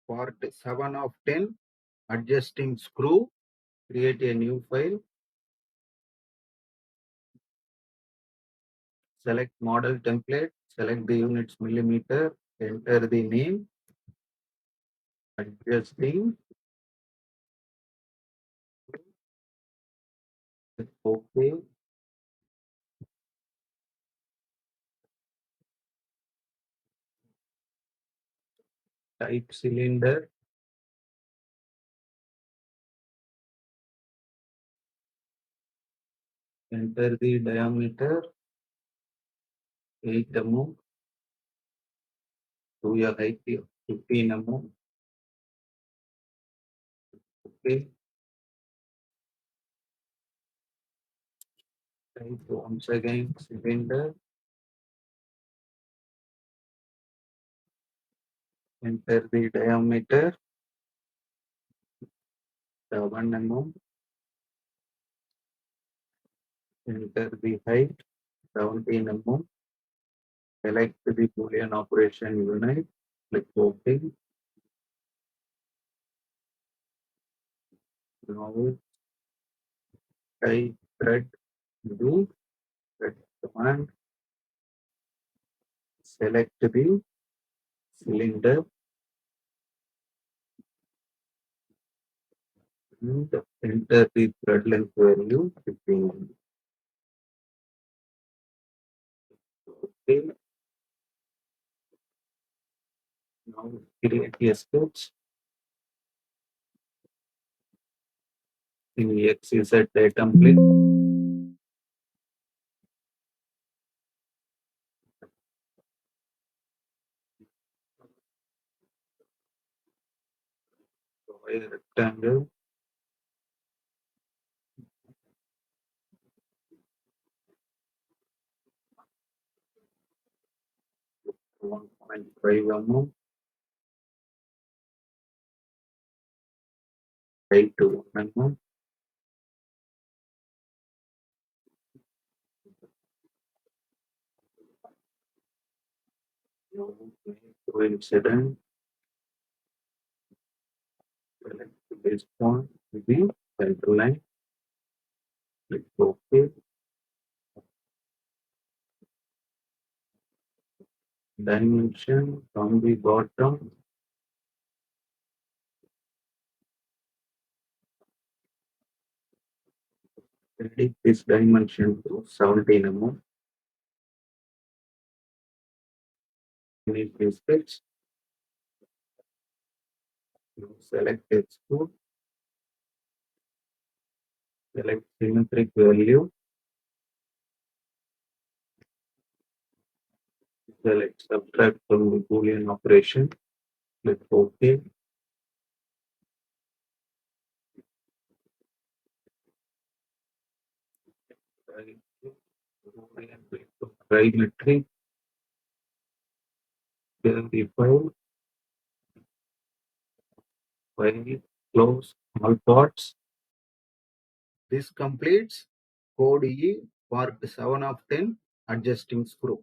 Part 7 of 10, adjusting screw. Create a new file. Select model template. Select the units millimeter. Enter the name. Adjusting. OK. Type cylinder. Enter the diameter 8 mm. To a height of 15 mm. OK. Type once again cylinder. Enter the diameter 7 mm. Enter the height 17 mm. Select the Boolean operation unit. Click OK. Now type thread do thread command. Select the cylinder and enter the thread length value 15. Okay. Now create a sketch in XYZ template. Provide a rectangle. One 1.5 mm. Height to 1 mm. Coincident. Select this point to be center line. Click OK. Dimension from the bottom. Edit this dimension to 17 mm. Finish the sketch. Now select extrude. Select symmetric value. Select subtract from the Boolean operation. Click OK. Trimetry. Fill the file. File. Close all parts. This completes Code E Part 7 of 10, adjusting screw.